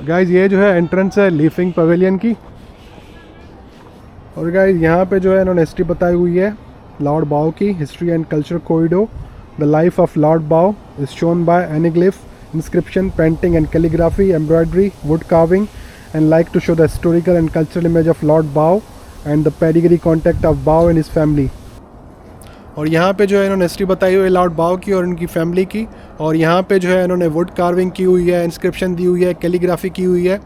Guys ये जो है एंट्रेंस है लीफिंग पवेलियन की। और गाइज यहाँ पे जो है इन्होंने हिस्ट्री बताई हुई है लॉर्ड बाओ की। History and culture corridor, the life of Lord Bao is shown by anaglyph, inscription, painting and calligraphy, embroidery, wood carving, and like to show the historical and cultural image of Lord Bao and the pedigree contact of Bao and his family। और यहाँ पे जो है इन्होंने history बताई हुई है Lord Bao की और उनकी फैमिली की। और यहाँ पे जो है इन्होंने वुड कार्विंग की हुई है, इंस्क्रिप्शन दी हुई है, कैलीग्राफी की हुई है।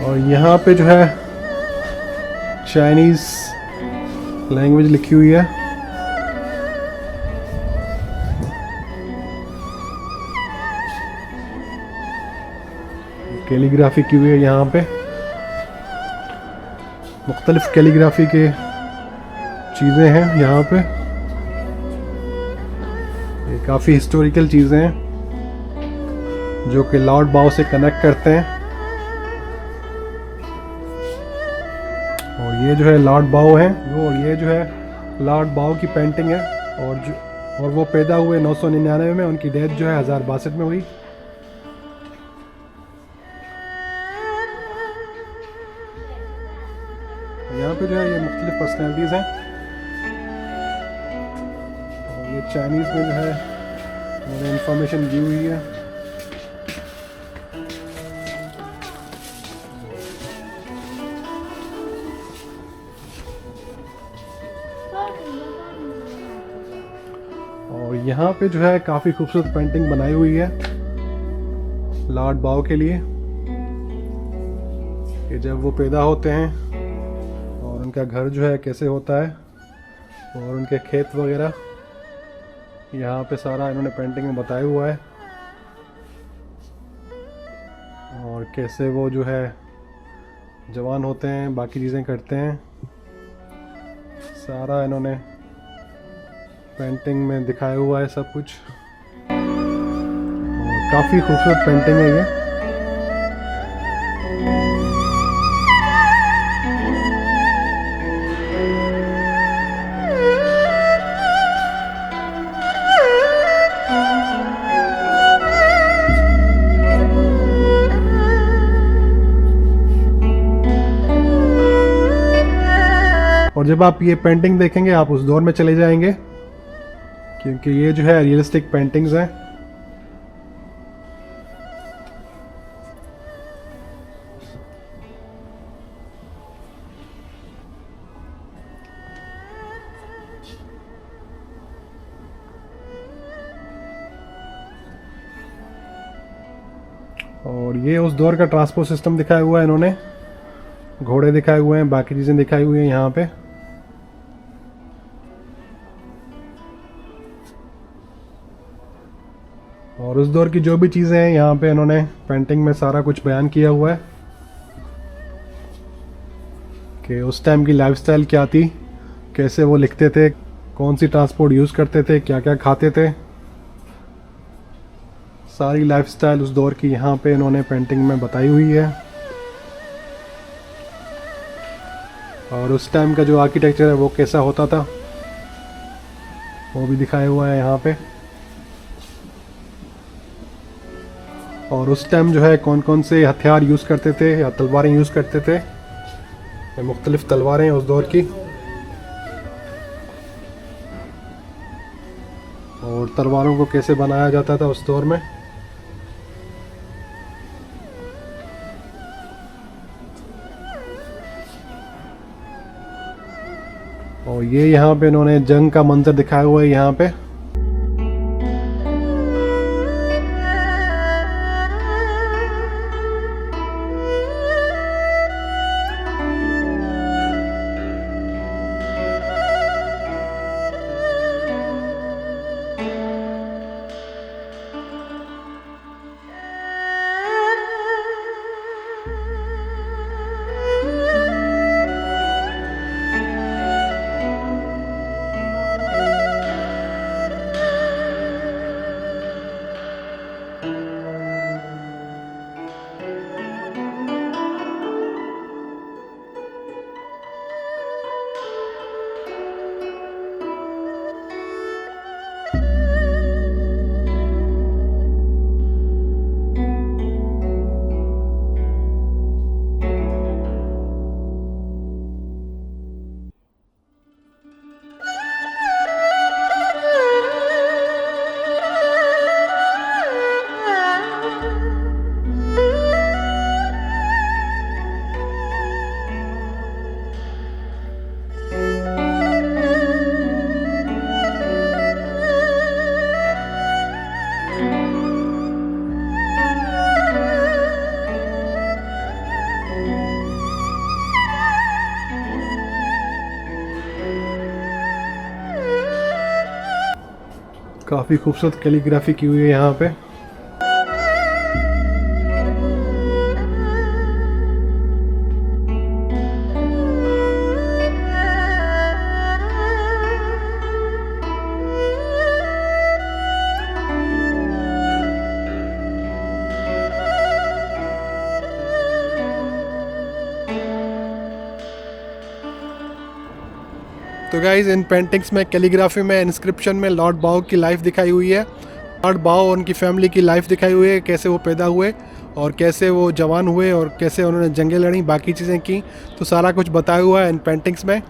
और यहाँ पे जो है चाइनीज़ लैंग्वेज लिखी हुई है। कैलीग्राफी की हुई है। यहाँ पे मुख्तलिफ कैलीग्राफी के चीज़ें हैं। यहाँ पे ये काफ़ी हिस्टोरिकल चीज़ें हैं जो कि लॉर्ड बाओ से कनेक्ट करते हैं। और ये जो है लॉर्ड बाओ है और ये जो है लॉर्ड बाओ की पेंटिंग है। और वो पैदा हुए 999 में, उनकी डेथ जो है 1062 में हुई। यहाँ पे जो है ये मुख्तलिफ पर्सनैलिटीज़ हैं। और ये चाइनीज़ में जो है इंफॉर्मेशन दी हुई है। और यहाँ पे जो है काफ़ी खूबसूरत पेंटिंग बनाई हुई है लॉर्ड बाओ के लिए कि जब वो पैदा होते हैं और उनका घर जो है कैसे होता है और उनके खेत वगैरह, यहाँ पे सारा इन्होंने पेंटिंग में बताया हुआ है। और कैसे वो जो है जवान होते हैं, बाकी चीज़ें करते हैं, सारा इन्होंने पेंटिंग में दिखाया हुआ है सब कुछ। काफ़ी खूबसूरत पेंटिंग है ये। और जब आप ये पेंटिंग देखेंगे आप उस दौर में चले जाएंगे क्योंकि ये जो है रियलिस्टिक पेंटिंग्स हैं। और ये उस दौर का ट्रांसपोर्ट सिस्टम दिखाया हुआ है इन्होंने। घोड़े दिखाए हुए हैं, बाकी चीज़ें दिखाई हुई हैं यहाँ पे। और उस दौर की जो भी चीज़ें हैं यहाँ पे इन्होंने पेंटिंग में सारा कुछ बयान किया हुआ है कि उस टाइम की लाइफस्टाइल क्या थी, कैसे वो लिखते थे, कौन सी ट्रांसपोर्ट यूज़ करते थे, क्या क्या खाते थे। सारी लाइफस्टाइल उस दौर की यहाँ पे इन्होंने पेंटिंग में बताई हुई है। और उस टाइम का जो आर्किटेक्चर है वो कैसा होता था वो भी दिखाया हुआ है यहाँ पे। और उस टाइम जो है कौन कौन से हथियार यूज़ करते थे या तलवारें यूज़ करते थे। ये मुख्तलिफ तलवारें उस दौर की। और तलवारों को कैसे बनाया जाता था उस दौर में। और ये यहाँ पे इन्होंने जंग का मंजर दिखाया हुआ है यहाँ पे। काफ़ी खूबसूरत कैलीग्राफी की हुई है यहाँ पे। तो गाइज इन पेंटिंग्स में, कैलीग्राफी में, इंस्क्रिप्शन में लॉर्ड बाओ की लाइफ दिखाई हुई है। लॉर्ड बाओ और उनकी फैमिली की लाइफ दिखाई हुई है, कैसे वो पैदा हुए और कैसे वो जवान हुए और कैसे उन्होंने जंगें लड़ी, बाकी चीज़ें की। तो सारा कुछ बताया हुआ है इन पेंटिंग्स में।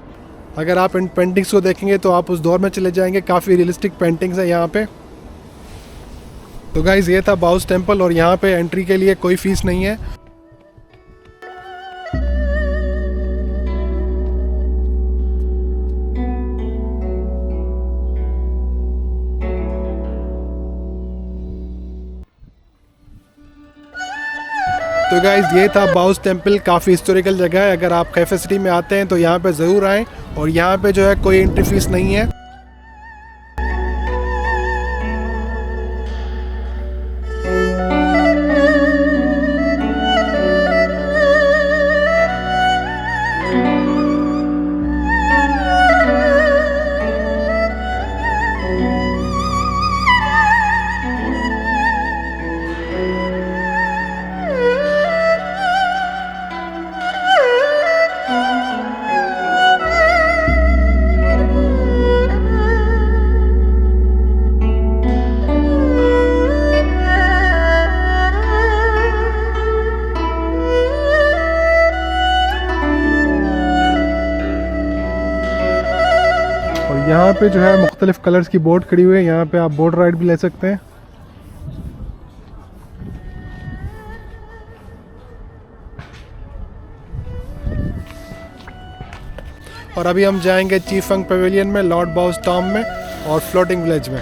अगर आप इन पेंटिंग्स को देखेंगे तो आप उस दौर में चले जाएंगे। काफ़ी रियलिस्टिक पेंटिंग्स हैं यहाँ पे। तो गाइज ये था बाउस टेम्पल और यहाँ पे एंट्री के लिए कोई फ़ीस नहीं है। तो गाइज ये था बाउस टेम्पल। काफ़ी हिस्टोरिकल जगह है। अगर आप कैफे सिटी में आते हैं तो यहाँ पे ज़रूर आएँ। और यहाँ पे जो है कोई एंट्री फीस नहीं है। और यहाँ पे जो है मुख्तलिफ कलर्स की बोट खड़ी हुई है। यहाँ पे आप बोट राइड भी ले सकते हैं। और अभी हम जाएंगे चीफंग पवेलियन में, लॉर्ड बाउस टॉम में और फ्लोटिंग विलेज में।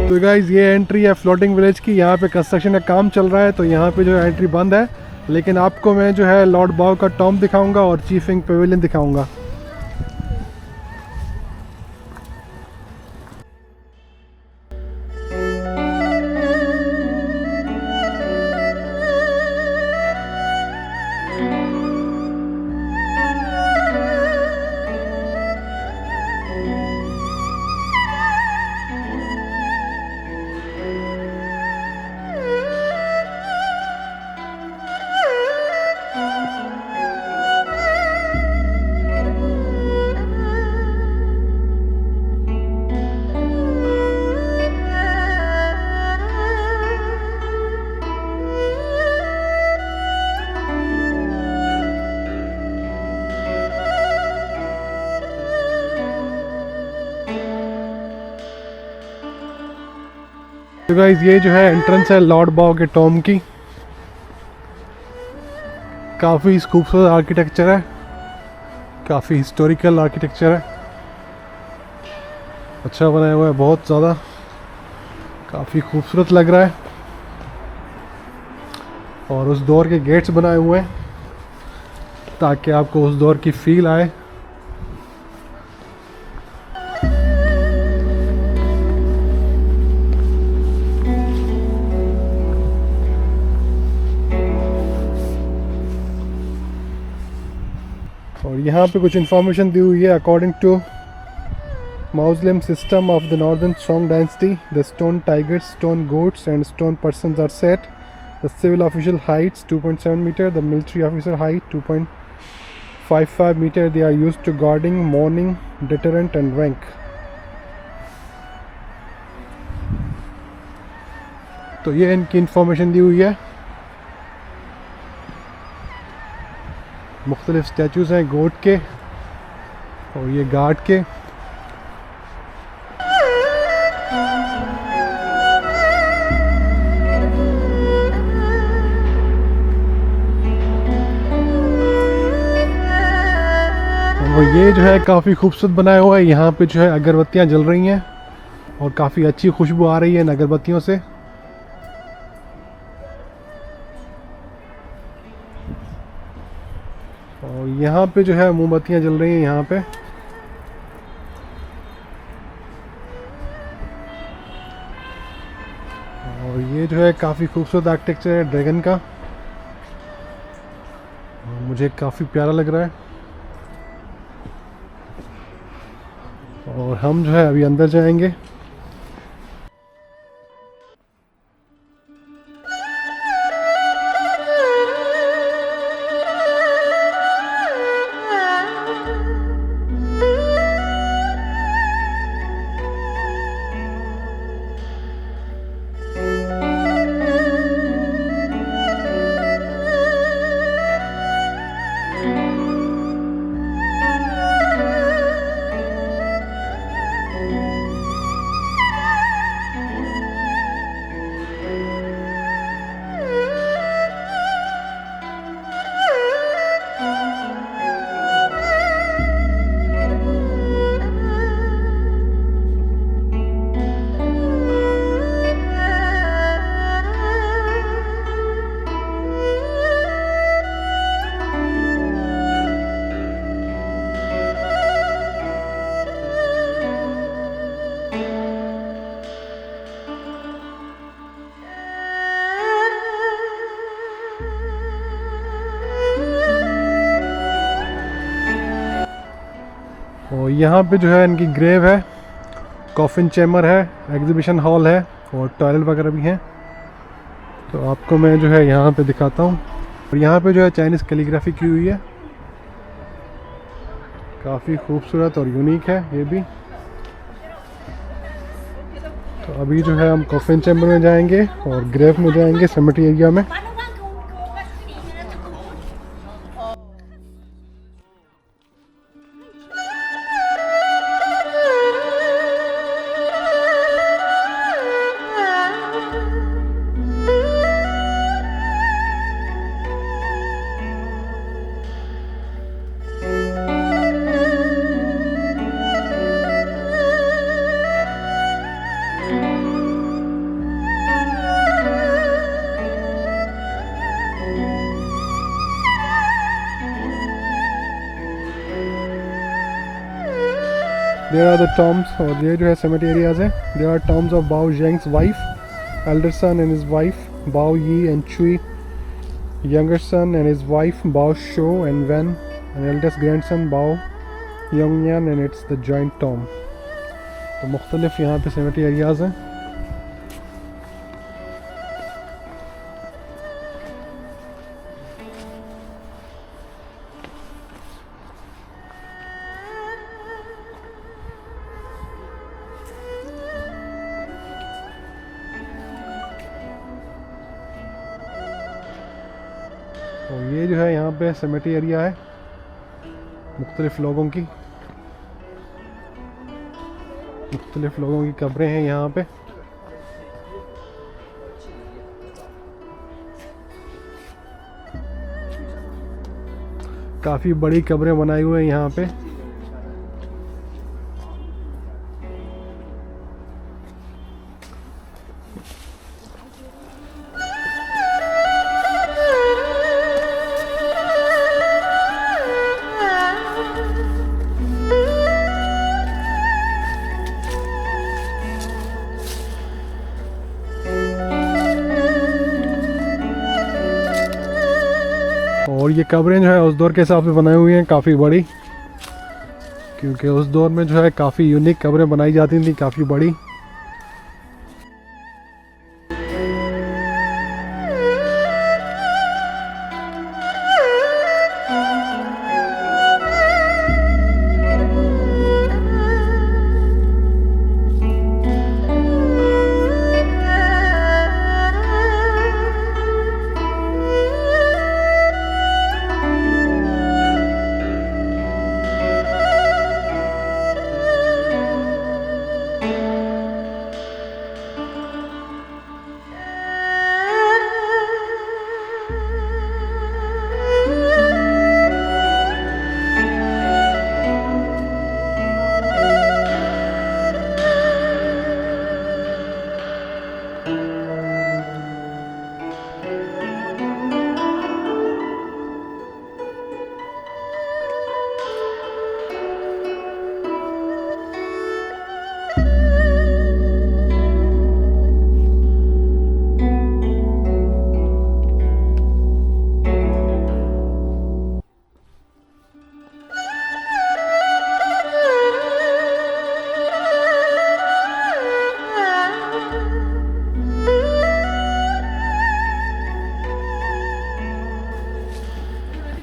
तो गाइज ये एंट्री है फ्लोटिंग विलेज की। यहाँ पे कंस्ट्रक्शन का काम चल रहा है तो यहाँ पे जो है एंट्री बंद है। लेकिन आपको मैं जो है लॉर्ड बाओ का टॉम दिखाऊंगा और चीफिंग पवेलियन दिखाऊंगा। तो गाइज ये जो है एंट्रेंस है लॉर्ड बाओ के टॉम की। काफ़ी खूबसूरत आर्किटेक्चर है, काफ़ी हिस्टोरिकल आर्किटेक्चर है, अच्छा बनाया हुआ है बहुत ज़्यादा, काफ़ी खूबसूरत लग रहा है। और उस दौर के गेट्स बनाए हुए हैं ताकि आपको उस दौर की फील आए। और यहाँ पे कुछ इन्फॉर्मेशन दी हुई है। According to mausoleum system of the northern Song dynasty, the stone tigers, stone goats and stone persons are set. The civil official heights 2.7 metre, the military officer height 2.55 metre. They are used to guarding, mourning, deterrent and rank. तो ये इनकी information दी हुई है। मुख्तलिफ statues हैं गोट के और ये गार्ड के। और ये जो है काफ़ी खूबसूरत बनाया हुआ है। यहाँ पे जो है अगरबत्तियाँ जल रही हैं और काफ़ी अच्छी खुशबू आ रही है इन अगरबत्तियों से। और यहाँ पे जो है मोमबत्तियाँ जल रही हैं यहाँ पे। और ये जो है काफ़ी खूबसूरत आर्किटेक्चर है ड्रैगन का, मुझे काफ़ी प्यारा लग रहा है। और हम जो है अभी अंदर जाएंगे। और यहाँ पे जो है इनकी ग्रेव है, कॉफिन चैम्बर है, एग्जीबिशन हॉल है और टॉयलेट वगैरह भी हैं। तो आपको मैं जो है यहाँ पे दिखाता हूँ। और यहाँ पे जो है चाइनीज़ कैलीग्राफी की हुई है, काफ़ी खूबसूरत और यूनिक है ये भी। तो अभी जो है हम कॉफिन चैम्बर में जाएंगे और ग्रेव में जाएंगे, सेमेट्री एरिया में। There are the tombs, और ये जो है cemetery areas है। There are tombs of Bao Zheng's wife, elder son and his wife Bao Yi and Chui, younger son and his wife Bao Shou and Wen, and eldest grandson Bao Yongyan, and it's the joint tomb। तो मुख्तलिफ यहाँ पे cemetery areas हैं। और ये जो है यहाँ पे सेमेट्री एरिया है मुख्तलिफ लोगों की, कब्रें हैं यहाँ पे। काफ़ी बड़ी कब्रें बनाई हुई हैं यहाँ पे। और ये कब्रें जो है उस दौर के हिसाब से बनाई हुई हैं, काफ़ी बड़ी, क्योंकि उस दौर में जो है काफ़ी यूनिक कब्रें बनाई जाती थी, काफ़ी बड़ी।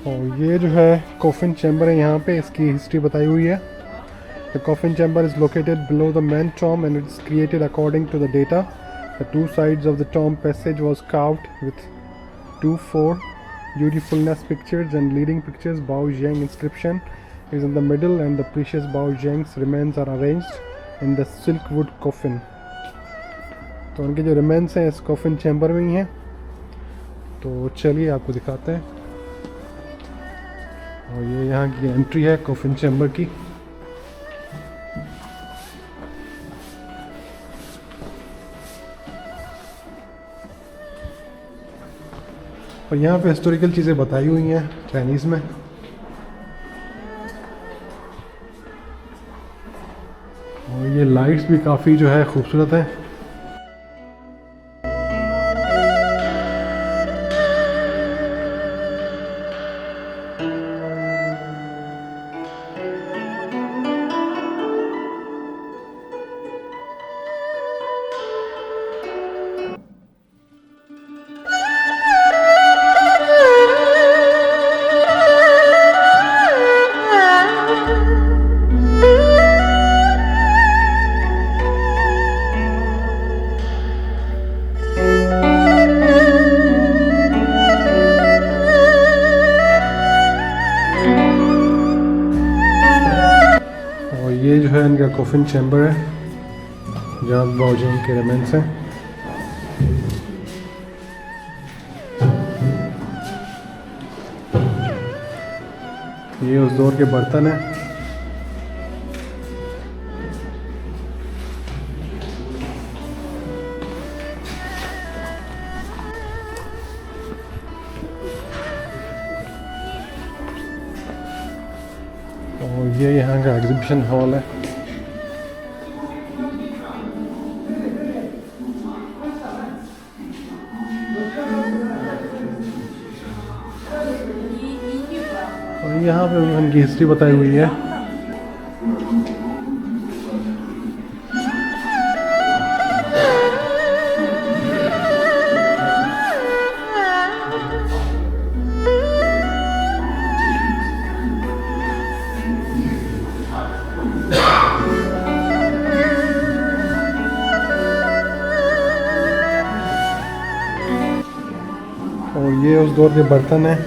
और ये जो है कॉफिन चैम्बर है, यहाँ पे इसकी हिस्ट्री बताई हुई है। The coffin chamber is located below the main tomb and it's created according to the data. The two sides of the tomb passage was carved with 2-4 beautifulness pictures and leading pictures. Bao Zhang inscription is in the middle and the precious Bao Zhang's remains are arranged in the silk wood coffin. तो उनके जो remains हैं इस coffin chamber में ही हैं। तो चलिए आपको दिखाते हैं। और ये यहाँ की एंट्री है कॉफिन चैम्बर की। और यहाँ पे हिस्टोरिकल चीज़ें बताई हुई हैं चाइनीज़ में। और ये लाइट्स भी काफ़ी जो है खूबसूरत है। ये जो है इनका कॉफिन चैम्बर है जहाँ बाओ ज़ैंग के रिमेन्स हैं। ये उस दौर के बर्तन हैं। और ये यहाँ का एग्जीबिशन हॉल है। और यहाँ पे उनकी हिस्ट्री बताई हुई है। और ये उस दौर के बर्तन हैं।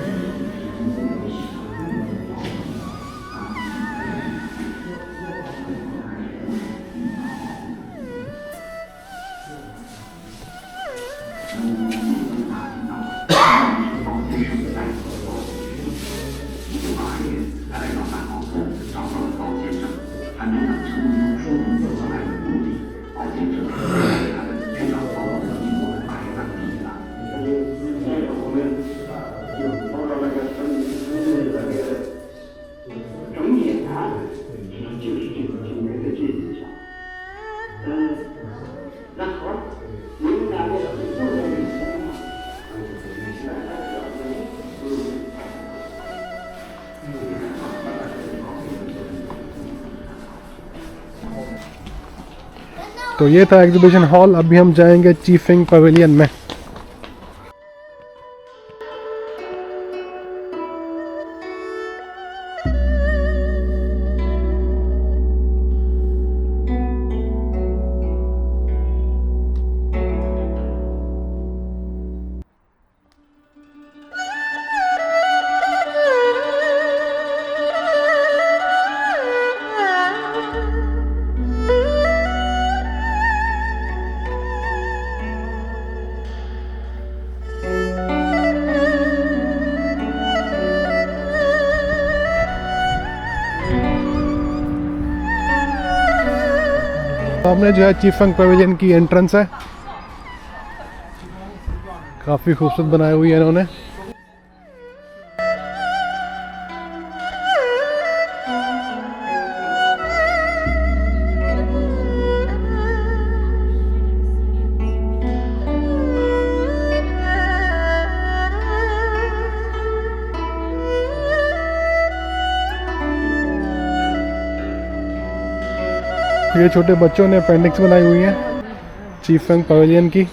तो ये था एग्जीबिशन हॉल। अभी हम जाएंगे चीफिंग पवेलियन में। सामने जो है चीफंग पवेलियन की एंट्रेंस है। काफ़ी खूबसूरत बनाई हुई है इन्होंने। ये छोटे बच्चों ने पेंटिंग्स बनाई हुई हैं चीफंग पवेलियन की।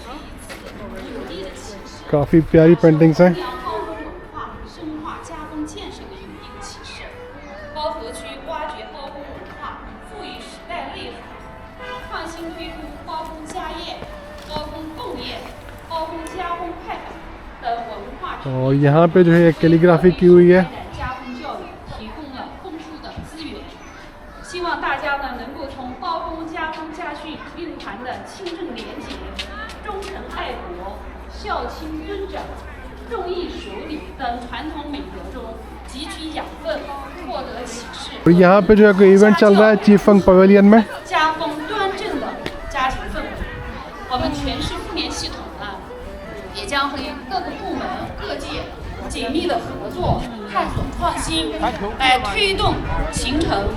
काफ़ी प्यारी पेंटिंग्स हैं। और यहाँ पे जो है कैलीग्राफी की हुई है। 希望大家呢能够从包公家风家训蕴含的清正廉洁、忠诚爱国、孝亲尊长、重义守礼等传统美德中汲取养分，获得启示。और यहाँ पे जो है कोई इवेंट चल रहा है चीफंग पवेलियन में। 家风端正的家庭氛围，我们全市妇联系统呢，也将和各个部门、各界紧密的合作，探索创新，来推动形成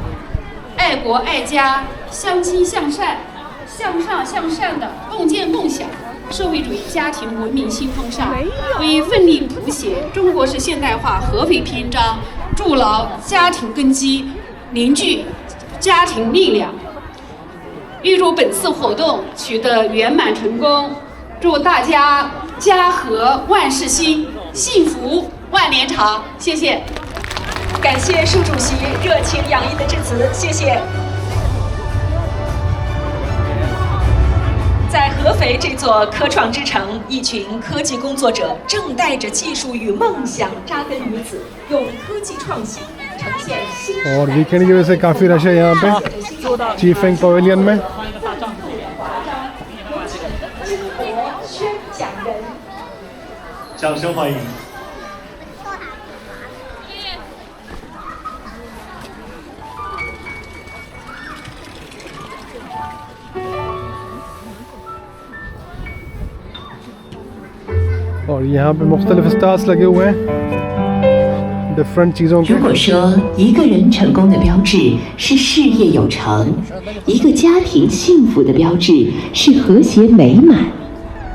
爱国爱家、相亲相善、向上向善的共建共享社会主义家庭文明新风尚，为奋力谱写中国式现代化合肥篇章，筑牢家庭根基，凝聚家庭力量。预祝本次活动取得圆满成功，祝大家家和万事兴，幸福万年长。谢谢。 感谢树主席热情洋溢的致辞，谢谢。在合肥这座科创之城，一群科技工作者正带着技术与梦想扎根于此，用科技创新呈现新时代。 और वीकेंड की वजह से काफ़ी रश है यहाँ पे चीफंग पवेलियन में। 宣讲人，掌声欢迎。 और यहाँ पे मुख्तलिफ स्टार्स लगे हुए हैं डिफरेंट चीज़ों के। 如果说一个人成功的标志是事业有成，一个家庭幸福的标志是和谐美满，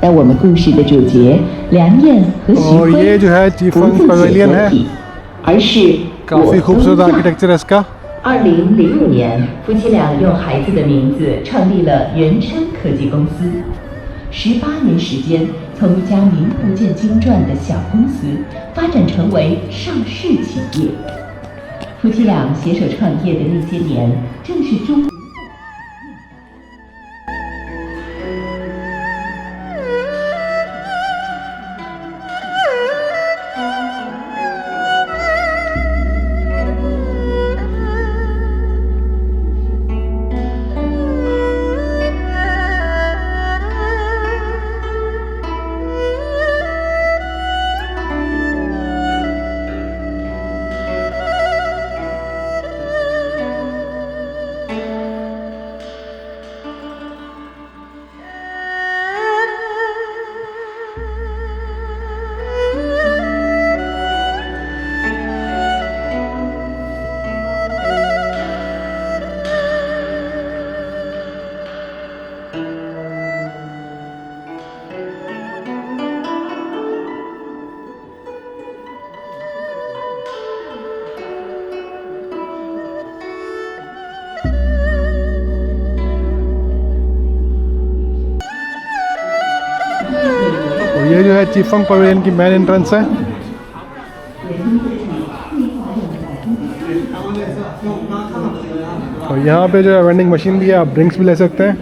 那我们故事的主角梁燕和徐辉不自己合体，而是काफ़ी खूबसूरत आर्किटेक्चर है इसका। 2005年，夫妻俩用孩子的名字创立了元琛科技公司。18年时间，从一家名不见经传的小公司发展成为上市企业。夫妻俩携手创业的那些年，正是中。 ये जो है चीफंग पवेलियन की मेन एंट्रेंस है। और यहाँ पे जो है वेंडिंग मशीन भी है, आप ड्रिंक्स भी ले सकते हैं।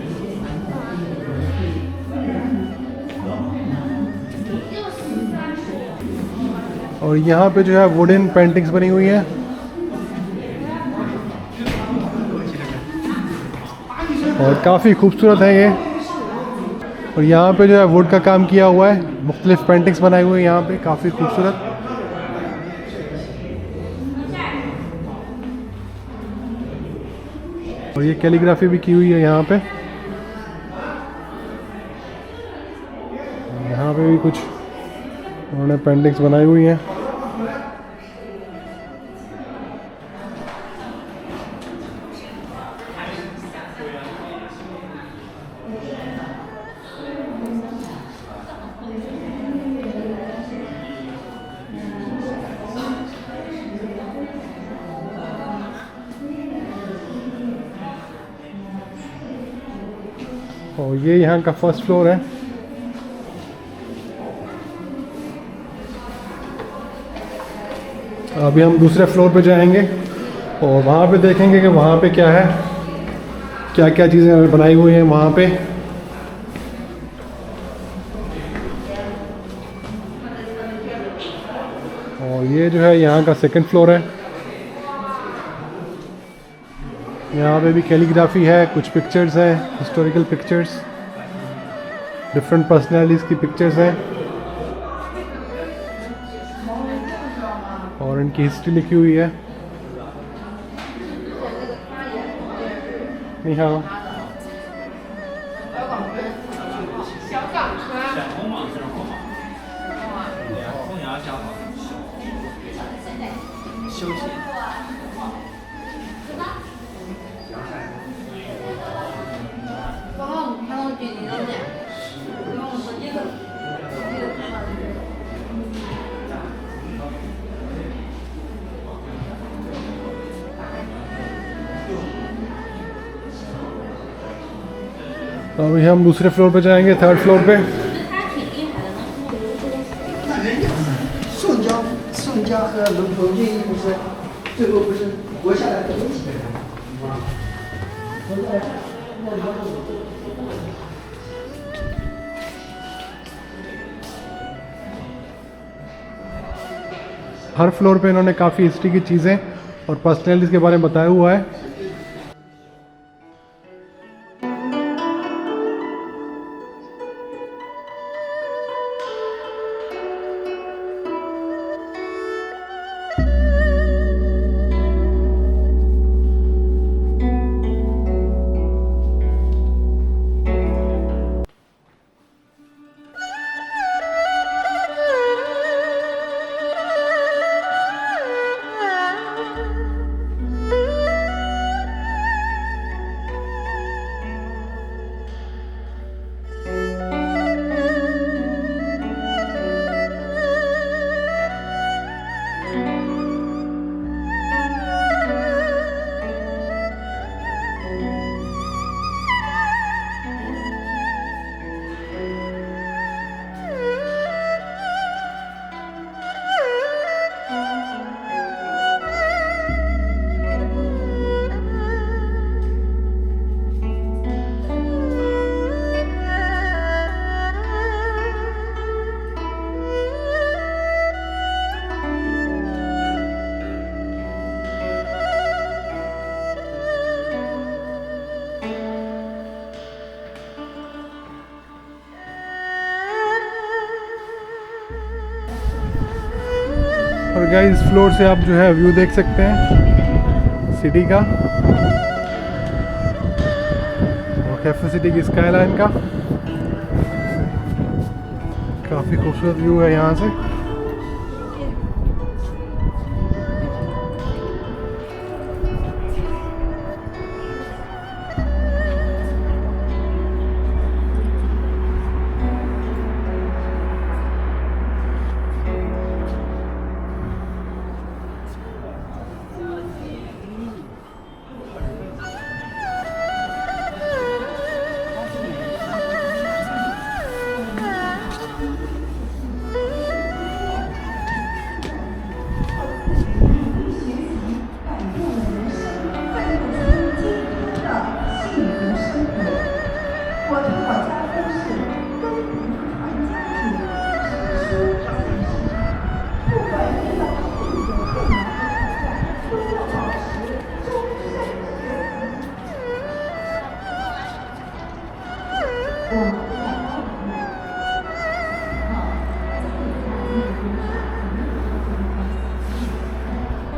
और यहाँ पे जो है वुडन पेंटिंग्स बनी हुई हैं। और काफ़ी खूबसूरत है ये। और यहाँ पे जो है वुड का काम किया हुआ है, मुख्तलिफ पेंटिंग्स बनाई हुई हैं यहाँ पे, काफ़ी खूबसूरत। और ये कैलीग्राफी भी की हुई है यहाँ पे। यहाँ पे भी कुछ उन्होंने पेंटिंग्स बनाई हुई हैं। और ये यहाँ का फर्स्ट फ्लोर है। अभी हम दूसरे फ्लोर पे जाएंगे और वहाँ पे देखेंगे कि वहाँ पे क्या है, क्या क्या चीज़ें बनाई हुई हैं वहाँ पे। और ये जो है यहाँ का सेकंड फ्लोर है। यहाँ पे भी कैलीग्राफी है, कुछ पिक्चर्स हैं, हिस्टोरिकल पिक्चर्स, डिफरेंट पर्सनैलिटीज़ की पिक्चर्स हैं और इनकी हिस्ट्री लिखी हुई है।你好。तो अभी हम दूसरे फ्लोर पे जाएंगे, थर्ड फ्लोर पे। 宋江和龙头运营不是最后不是活下来的东西。 हर फ्लोर पे इन्होंने काफ़ी हिस्ट्री की चीज़ें और पर्सनैलिटीज़ के बारे में बताया हुआ है। और गाइस इस फ्लोर से आप जो है व्यू देख सकते हैं सिटी का और कैफे सिटी की स्काईलाइन का। काफ़ी खूबसूरत व्यू है यहाँ से।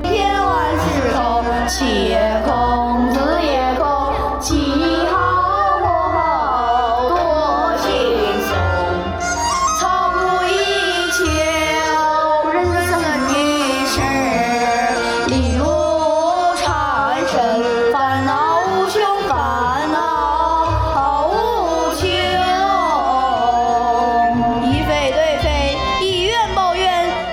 天万事空，气也空，字也空，气好火好，多轻松。草木一秋，人生一世，一路长生，烦恼无穷，烦恼无穷。一非对非，一怨报怨，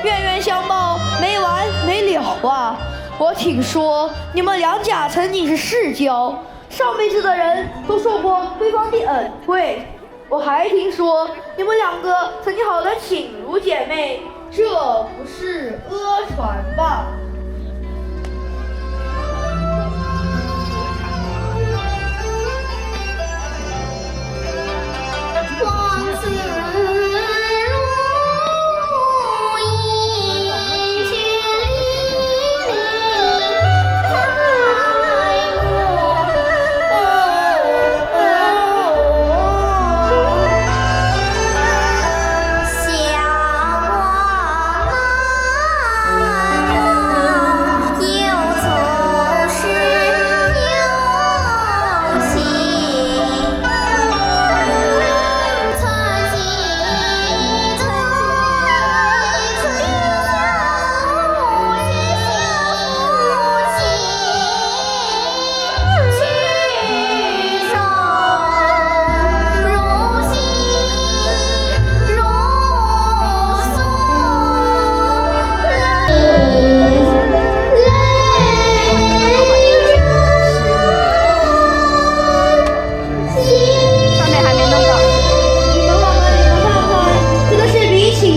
冤冤相报，没完没了啊！我听说你们两家曾经是世交，上辈子的人都受过对方的恩惠。我还听说你们两个曾经好得亲如姐妹，这不是讹传吧？往事如烟，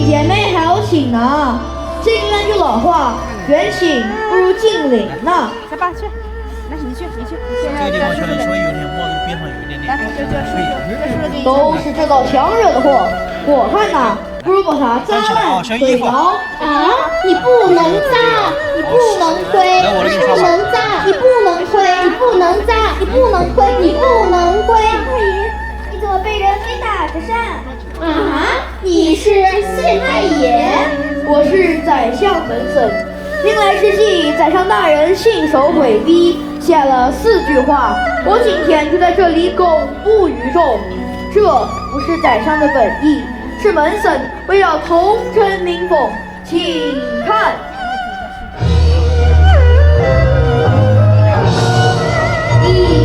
弟姐妹还有请呢。这边句老话，远请不如近邻呢。来吧，去，来你去。这个地方小点，稍微有点往这个边上有一点点。来，就都是这道墙惹的祸，我看呐，不如把它扎烂推倒。啊！你不能扎，你不能推，你不能扎，你不能推，你不能扎，你不能推，你不能推。太爷，你怎么被人给打着扇？啊！你是谢太爷？我是宰相门森。因来之际，宰相大人信手毁逼，写了4句话，我今天就在这里公布于众。这不是宰相的本意，是门森为了同臣民风，请看。1